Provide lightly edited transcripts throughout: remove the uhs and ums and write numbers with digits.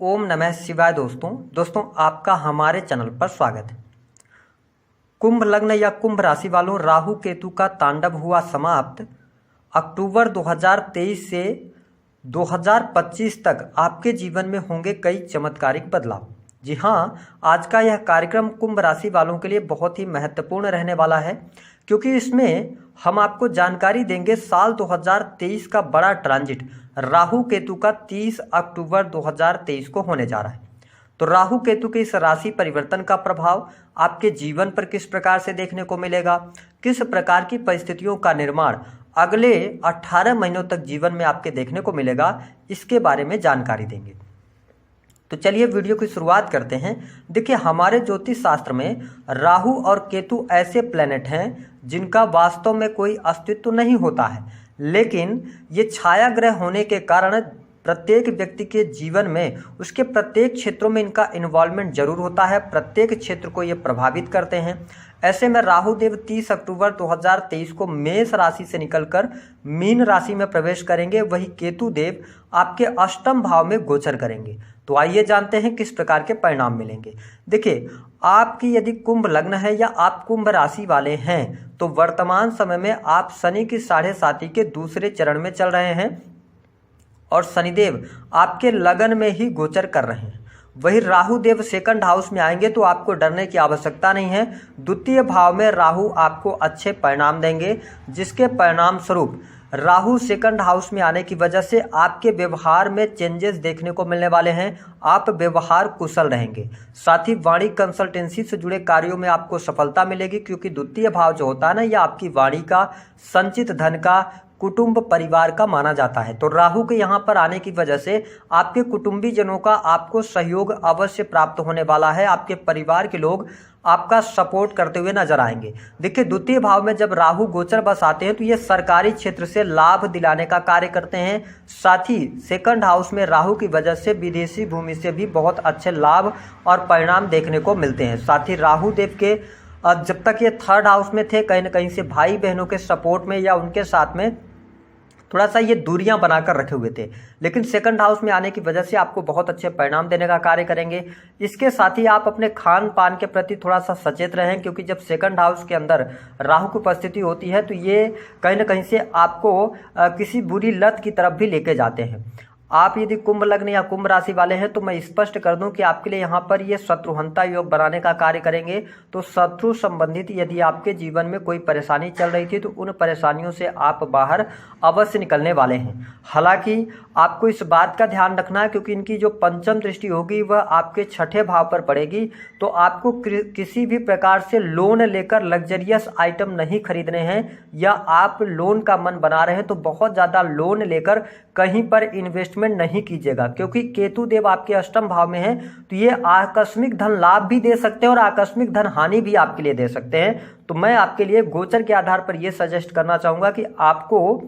ओम नमः शिवाय। दोस्तों आपका हमारे चैनल पर स्वागत है। कुंभ लग्न या कुंभ राशि वालों, राहु केतु का तांडव हुआ समाप्त। अक्टूबर 2023 से 2025 तक आपके जीवन में होंगे कई चमत्कारिक बदलाव। जी हाँ, आज का यह कार्यक्रम कुंभ राशि वालों के लिए बहुत ही महत्वपूर्ण रहने वाला है, क्योंकि इसमें हम आपको जानकारी देंगे साल 2023 का बड़ा ट्रांजिट राहु केतु का 30 अक्टूबर 2023 को होने जा रहा है। तो राहु केतु के इस राशि परिवर्तन का प्रभाव आपके जीवन पर किस प्रकार से देखने को मिलेगा, किस प्रकार की परिस्थितियों का निर्माण अगले 18 महीनों तक जीवन में आपके देखने को मिलेगा, इसके बारे में जानकारी देंगे। तो चलिए वीडियो की शुरुआत करते हैं। देखिए, हमारे ज्योतिष शास्त्र में राहु और केतु ऐसे प्लैनेट हैं जिनका वास्तव में कोई अस्तित्व नहीं होता है, लेकिन ये छाया ग्रह होने के कारण प्रत्येक व्यक्ति के जीवन में उसके प्रत्येक क्षेत्रों में इनका इन्वॉल्वमेंट जरूर होता है, प्रत्येक क्षेत्र को ये प्रभावित करते हैं। ऐसे में राहु देव 30 अक्टूबर 2023 को मेष राशि से निकलकर मीन राशि में प्रवेश करेंगे, वही केतु देव आपके अष्टम भाव में गोचर करेंगे। तो आइए जानते हैं किस प्रकार के परिणाम मिलेंगे। देखिए, आपकी यदि कुंभ लग्न है या आप कुंभ राशि वाले हैं तो वर्तमान समय में आप शनि की 7.5 के दूसरे चरण में चल रहे हैं और शनिदेव आपके लगन में ही गोचर कर रहे हैं। वही राहु देव सेकंड हाउस में आएंगे तो आपको डरने की आवश्यकता नहीं है। द्वितीय भाव में राहु आपको अच्छे परिणाम देंगे, जिसके परिणाम स्वरूप राहु सेकंड हाउस में आने की वजह से आपके व्यवहार में चेंजेस देखने को मिलने वाले हैं। आप व्यवहार कुशल रहेंगे, साथ ही वाणी कंसल्टेंसी से जुड़े कार्यों में आपको सफलता मिलेगी, क्योंकि द्वितीय भाव जो होता है ना, यह आपकी वाणी का, संचित धन का, कुटुंब परिवार का माना जाता है। तो राहु के यहाँ पर आने की वजह से आपके कुटुंबी जनों का आपको सहयोग अवश्य प्राप्त होने वाला है। आपके परिवार के लोग आपका सपोर्ट करते हुए नजर आएंगे। देखिए, द्वितीय भाव में जब राहु गोचर बस आते हैं तो ये सरकारी क्षेत्र से लाभ दिलाने का कार्य करते हैं। साथ ही सेकंड हाउस में राहु की वजह से विदेशी भूमि से भी बहुत अच्छे लाभ और परिणाम देखने को मिलते हैं। साथ ही राहु देव के जब तक ये थर्ड हाउस में थे, कहीं ना कहीं से भाई बहनों के सपोर्ट में या उनके साथ में थोड़ा सा ये दूरियां बनाकर रखे हुए थे, लेकिन सेकंड हाउस में आने की वजह से आपको बहुत अच्छे परिणाम देने का कार्य करेंगे। इसके साथ ही आप अपने खान पान के प्रति थोड़ा सा सचेत रहें, क्योंकि जब सेकंड हाउस के अंदर राहु की उपस्थिति होती है तो ये कहीं ना कहीं से आपको किसी बुरी लत की तरफ भी लेके जाते हैं। आप यदि कुंभ लग्न या कुंभ राशि वाले हैं तो मैं स्पष्ट कर दूं कि आपके लिए यहाँ पर ये शत्रुहंता योग बनाने का कार्य करेंगे। तो शत्रु संबंधित यदि आपके जीवन में कोई परेशानी चल रही थी तो उन परेशानियों से आप बाहर अवश्य निकलने वाले हैं। हालांकि आपको इस बात का ध्यान रखना है, क्योंकि इनकी जो पंचम दृष्टि होगी वह आपके छठे भाव पर पड़ेगी। तो आपको किसी भी प्रकार से लोन लेकर लग्जरियस आइटम नहीं खरीदने हैं, या आप लोन का मन बना रहे हैं तो बहुत ज़्यादा लोन लेकर कहीं पर इन्वेस्टमेंट नहीं कीजिएगा, क्योंकि केतु देव आपके अष्टम भाव में है तो ये आकस्मिक धन लाभ भी दे सकते हैं और आकस्मिक धन हानि भी आपके लिए दे सकते हैं। तो मैं आपके लिए गोचर के आधार पर यह सजेस्ट करना चाहूँगा कि आपको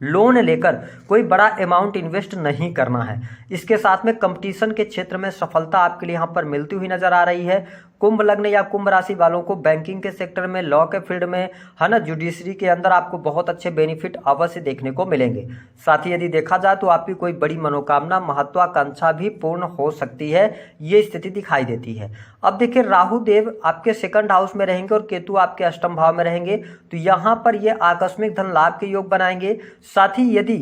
लोन लेकर कोई बड़ा अमाउंट इन्वेस्ट नहीं करना है। इसके साथ में कंपटीशन के क्षेत्र में सफलता आपके लिए यहाँ पर मिलती हुई नजर आ रही है। कुंभ लग्न या कुंभ राशि वालों को बैंकिंग के सेक्टर में, लॉ के फील्ड में, है ना, जुडिशरी के अंदर आपको बहुत अच्छे बेनिफिट अवश्य देखने को मिलेंगे। साथ ही यदि देखा जाए तो आपकी कोई बड़ी मनोकामना, महत्वाकांक्षा भी पूर्ण हो सकती है, ये स्थिति दिखाई देती है। अब देखिए, राहु देव आपके सेकंड हाउस में रहेंगे और केतु आपके अष्टम भाव में रहेंगे, तो यहाँ पर ये आकस्मिक धन लाभ के योग बनाएंगे। साथ ही यदि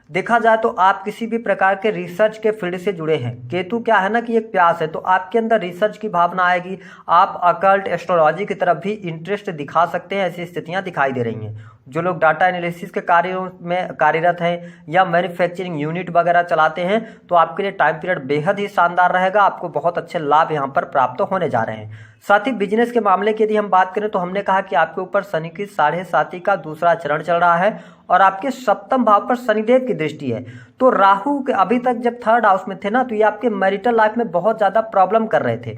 देखा जाए तो आप किसी भी प्रकार के रिसर्च के फील्ड से जुड़े हैं, केतु क्या है ना कि एक प्यास है, तो आपके अंदर रिसर्च की भावना आएगी। आप अकल्ट, एस्ट्रोलॉजी की तरफ भी इंटरेस्ट दिखा सकते हैं, ऐसी स्थितियां दिखाई दे रही हैं। जो लोग डाटा एनालिसिस के कार्यों में कार्यरत हैं या मैन्युफैक्चरिंग यूनिट वगैरह चलाते हैं तो आपके लिए टाइम पीरियड बेहद ही शानदार रहेगा। आपको बहुत अच्छे लाभ यहाँ पर प्राप्त होने जा रहे हैं। साथ ही बिजनेस के मामले की यदि हम बात करें तो हमने कहा कि आपके ऊपर शनि की 7.5 का दूसरा चरण चल रहा है और आपके सप्तम भाव पर शनिदेव की दृष्टि है। तो राहु के अभी तक जब थर्ड हाउस में थे ना, तो ये आपके मैरिटल लाइफ में बहुत ज्यादा प्रॉब्लम कर रहे थे।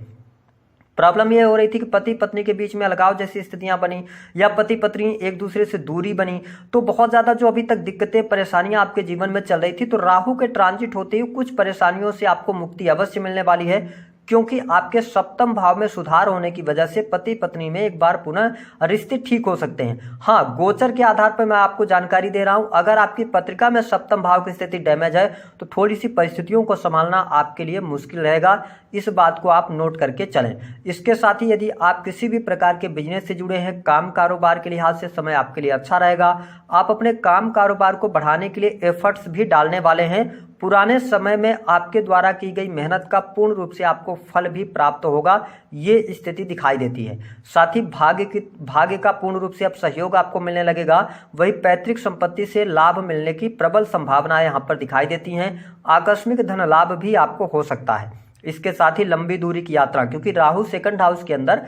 प्रॉब्लम ये हो रही थी कि पति पत्नी के बीच में अलगाव जैसी स्थितियां बनी, या पति पत्नी एक दूसरे से दूरी बनी। तो बहुत ज़्यादा जो अभी तक दिक्कतें, परेशानियां आपके जीवन में चल रही थी, तो राहु के ट्रांजिट होते ही कुछ परेशानियों से आपको मुक्ति अवश्य मिलने वाली है। क्योंकि आपके सप्तम भाव में सुधार होने की वजह से पति पत्नी में एक बार पुनः रिश्ते ठीक हो सकते हैं। हाँ, गोचर के आधार पर मैं आपको जानकारी दे रहा हूं, अगर आपकी पत्रिका में सप्तम भाव की स्थिति डैमेज है तो थोड़ी सी परिस्थितियों को संभालना आपके लिए मुश्किल रहेगा, इस बात को आप नोट करके चलें। इसके साथ ही यदि आप किसी भी प्रकार के बिजनेस से जुड़े हैं, काम कारोबार के लिहाज से समय आपके लिए अच्छा रहेगा। आप अपने काम कारोबार को बढ़ाने के लिए एफर्ट्स भी डालने वाले हैं। पुराने समय में आपके द्वारा की गई मेहनत का पूर्ण रूप से आपको फल भी प्राप्त होगा, ये स्थिति दिखाई देती है। साथ ही भाग्य का पूर्ण रूप से अब सहयोग आपको मिलने लगेगा। वही पैतृक संपत्ति से लाभ मिलने की प्रबल संभावनाएं यहाँ पर दिखाई देती हैं। आकस्मिक धन लाभ भी आपको हो सकता है। इसके साथ ही लंबी दूरी की यात्रा, क्योंकि राहु सेकंड हाउस के अंदर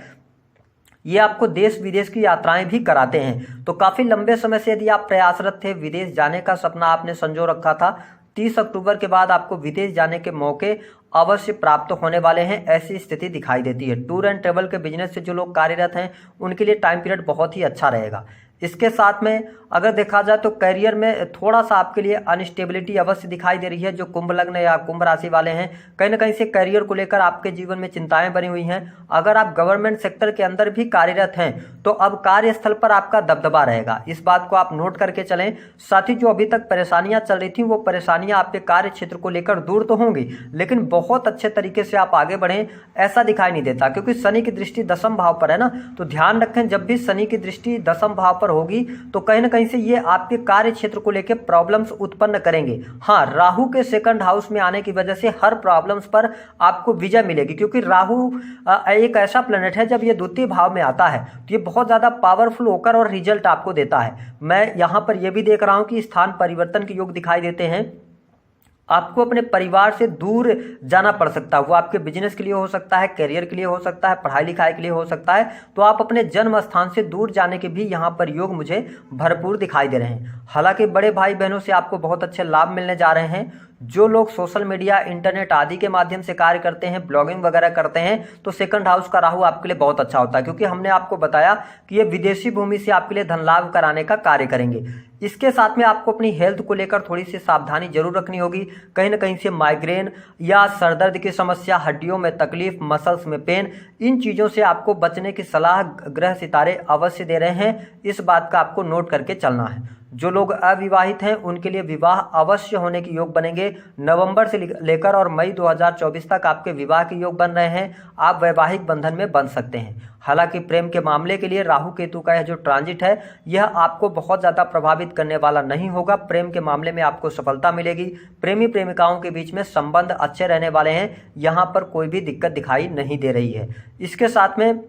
ये आपको देश विदेश की यात्राएं भी कराते हैं, तो काफी लंबे समय से यदि आप प्रयासरत थे, विदेश जाने का सपना आपने संजो रखा था, 30 अक्टूबर के बाद आपको विदेश जाने के मौके अवश्य प्राप्त होने वाले हैं, ऐसी स्थिति दिखाई देती है। टूर एंड ट्रेवल के बिजनेस से जो लोग कार्यरत हैं उनके लिए टाइम पीरियड बहुत ही अच्छा रहेगा। इसके साथ में अगर देखा जाए तो करियर में थोड़ा सा आपके लिए अनस्टेबिलिटी अवश्य दिखाई दे रही है। जो कुंभ लग्न या कुंभ राशि वाले हैं, कहीं ना कहीं से करियर को लेकर आपके जीवन में चिंताएं बनी हुई हैं। अगर आप गवर्नमेंट सेक्टर के अंदर भी कार्यरत हैं तो अब कार्यस्थल पर आपका दबदबा रहेगा, इस बात को आप नोट करके चलें। साथ ही जो अभी तक परेशानियां चल रही थी वो परेशानियां आपके कार्य क्षेत्र को लेकर दूर तो होंगी, लेकिन बहुत अच्छे तरीके से आप आगे बढ़ें ऐसा दिखाई नहीं देता, क्योंकि शनि की दृष्टि दसम भाव पर है ना। तो ध्यान रखें, जब भी शनि की दृष्टि दसम भाव पर होगी तो कहीं ना कहीं से ये आपके कार्य क्षेत्र को लेकर प्रॉब्लम्स उत्पन्न करेंगे। हाँ, राहु के सेकंड हाउस में आने की वजह से हर प्रॉब्लम्स पर आपको विजय मिलेगी, क्योंकि राहु एक ऐसा प्लेनेट है जब ये द्वितीय भाव में आता है तो ये बहुत ज्यादा पावरफुल होकर और रिजल्ट आपको देता है। मैं यहां पर यह भी देख रहा हूं कि स्थान परिवर्तन के योग दिखाई देते हैं। आपको अपने परिवार से दूर जाना पड़ सकता है, वो आपके बिजनेस के लिए हो सकता है, करियर के लिए हो सकता है, पढ़ाई लिखाई के लिए हो सकता है। तो आप अपने जन्म स्थान से दूर जाने के भी यहाँ पर योग मुझे भरपूर दिखाई दे रहे हैं। हालांकि बड़े भाई बहनों से आपको बहुत अच्छे लाभ मिलने जा रहे हैं। जो लोग सोशल मीडिया, इंटरनेट आदि के माध्यम से कार्य करते हैं, ब्लॉगिंग वगैरह करते हैं, तो सेकंड हाउस का राहु आपके लिए बहुत अच्छा होता है, क्योंकि हमने आपको बताया कि ये विदेशी भूमि से आपके लिए धन लाभ कराने का कार्य करेंगे। इसके साथ में आपको अपनी हेल्थ को लेकर थोड़ी सी सावधानी जरूर रखनी होगी। कहीं ना कहीं से माइग्रेन या सरदर्द की समस्या, हड्डियों में तकलीफ, मसल्स में पेन, इन चीज़ों से आपको बचने की सलाह ग्रह सितारे अवश्य दे रहे हैं, इस बात का आपको नोट करके चलना है। जो लोग अविवाहित हैं उनके लिए विवाह अवश्य होने के योग बनेंगे। नवंबर से लेकर और मई 2024 तक आपके विवाह के योग बन रहे हैं, आप वैवाहिक बंधन में बन सकते हैं। हालांकि प्रेम के मामले के लिए राहु केतु का यह जो ट्रांजिट है यह आपको बहुत ज़्यादा प्रभावित करने वाला नहीं होगा। प्रेम के मामले में आपको सफलता मिलेगी। प्रेमी प्रेमिकाओं के बीच में संबंध अच्छे रहने वाले हैं, यहाँ पर कोई भी दिक्कत दिखाई नहीं दे रही है। इसके साथ में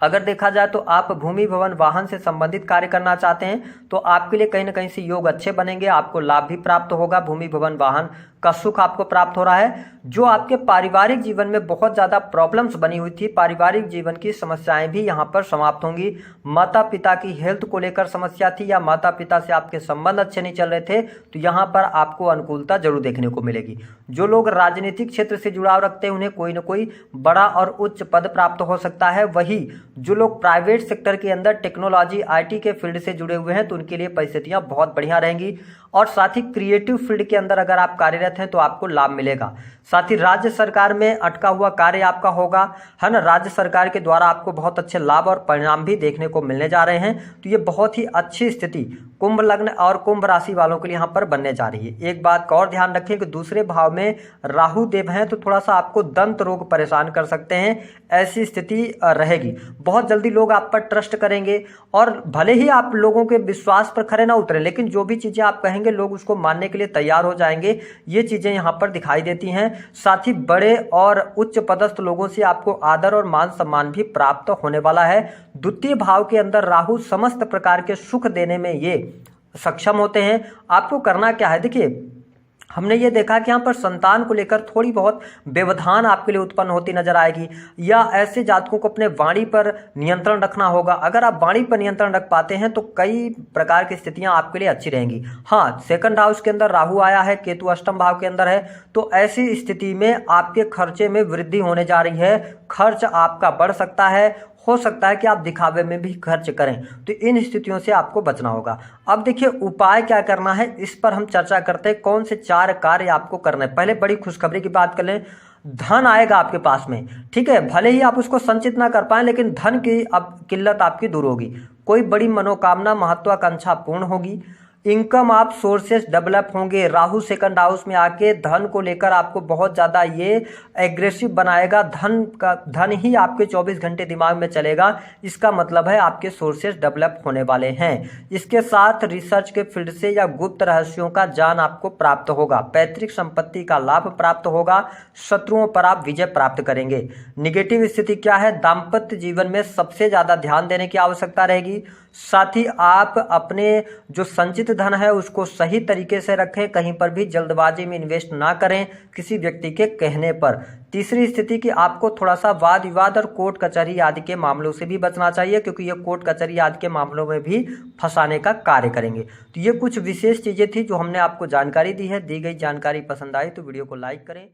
अगर देखा जाए तो आप भूमि भवन वाहन से संबंधित कार्य करना चाहते हैं तो आपके लिए कहीं ना कहीं से योग अच्छे बनेंगे, आपको लाभ भी प्राप्त होगा। भूमि भवन वाहन का सुख आपको प्राप्त हो रहा है। जो आपके पारिवारिक जीवन में बहुत ज़्यादा प्रॉब्लम्स बनी हुई थी, पारिवारिक जीवन की समस्याएं भी यहाँ पर समाप्त होंगी। माता पिता की हेल्थ को लेकर समस्या थी या माता पिता से आपके संबंध अच्छे नहीं चल रहे थे, तो यहाँ पर आपको अनुकूलता जरूर देखने को मिलेगी। जो लोग राजनीतिक क्षेत्र से जुड़ाव रखते हैं उन्हें कोई ना कोई बड़ा और उच्च पद प्राप्त हो सकता है। वही जो लोग प्राइवेट सेक्टर के अंदर टेक्नोलॉजी, IT के फील्ड से जुड़े हुए हैं तो उनके लिए परिस्थितियां बहुत बढ़िया रहेंगी। और साथ ही क्रिएटिव फील्ड के अंदर अगर आप कार्यरत हैं तो आपको लाभ मिलेगा। साथ ही राज्य सरकार में अटका हुआ कार्य आपका होगा, है ना। राज्य सरकार के द्वारा आपको बहुत अच्छे लाभ और परिणाम भी देखने को मिलने जा रहे हैं। तो ये बहुत ही अच्छी स्थिति कुंभ लग्न और कुंभ राशि वालों के लिए यहाँ पर बनने जा रही है। एक बात का और ध्यान रखें कि दूसरे भाव में राहु देव हैं तो थोड़ा सा आपको दंत रोग परेशान कर सकते हैं, ऐसी स्थिति रहेगी। बहुत जल्दी लोग आप पर ट्रस्ट करेंगे और भले ही आप लोगों के विश्वास पर खरे ना उतरे, लेकिन जो भी चीजें आप कहेंगे लोग उसको मानने के लिए तैयार हो जाएंगे। ये चीजें यहाँ पर दिखाई देती हैं। साथ ही बड़े और उच्च पदस्थ लोगों से आपको आदर और मान सम्मान भी प्राप्त होने वाला है। द्वितीय भाव के अंदर राहु समस्त प्रकार के सुख देने में ये सक्षम होते हैं। आपको करना क्या है, देखिए हमने ये देखा कि यहाँ पर संतान को लेकर थोड़ी बहुत व्यवधान आपके लिए उत्पन्न होती नजर आएगी, या ऐसे जातकों को अपने वाणी पर नियंत्रण रखना होगा। अगर आप वाणी पर नियंत्रण रख पाते हैं तो कई प्रकार की स्थितियां आपके लिए अच्छी रहेंगी। हाँ, सेकंड हाउस के अंदर राहु आया है, केतु अष्टम भाव के अंदर है, तो ऐसी स्थिति में आपके खर्चे में वृद्धि होने जा रही है। खर्च आपका बढ़ सकता है, हो सकता है कि आप दिखावे में भी खर्च करें, तो इन स्थितियों से आपको बचना होगा। अब देखिए उपाय क्या करना है, इस पर हम चर्चा करते हैं। कौन से 4 कार्य आपको करना है। पहले बड़ी खुशखबरी की बात कर लें। धन आएगा आपके पास में, ठीक है। भले ही आप उसको संचित ना कर पाए, लेकिन धन की अब किल्लत आपकी दूर होगी। कोई बड़ी मनोकामना महत्वाकांक्षा पूर्ण होगी। इनकम आप सोर्सेस डेवलप होंगे। राहु सेकंड हाउस में आके धन को लेकर आपको बहुत ज़्यादा ये एग्रेसिव बनाएगा। धन ही आपके 24 घंटे दिमाग में चलेगा। इसका मतलब है आपके सोर्सेस डेवलप होने वाले हैं। इसके साथ रिसर्च के फील्ड से या गुप्त रहस्यों का ज्ञान आपको प्राप्त होगा। पैतृक संपत्ति का लाभ प्राप्त होगा। शत्रुओं पर आप विजय प्राप्त करेंगे। निगेटिव स्थिति क्या है? दाम्पत्य जीवन में सबसे ज़्यादा ध्यान देने की आवश्यकता रहेगी। साथ ही आप अपने जो संचित धन है उसको सही तरीके से रखें। कहीं पर भी जल्दबाजी में इन्वेस्ट ना करें किसी व्यक्ति के कहने पर। तीसरी स्थिति कि आपको थोड़ा सा वाद विवाद और कोर्ट कचहरी आदि के मामलों से भी बचना चाहिए, क्योंकि ये कोर्ट कचहरी आदि के मामलों में भी फंसाने का कार्य करेंगे। तो ये कुछ विशेष चीज़ें थी जो हमने आपको जानकारी दी है। दी गई जानकारी पसंद आई तो वीडियो को लाइक करें।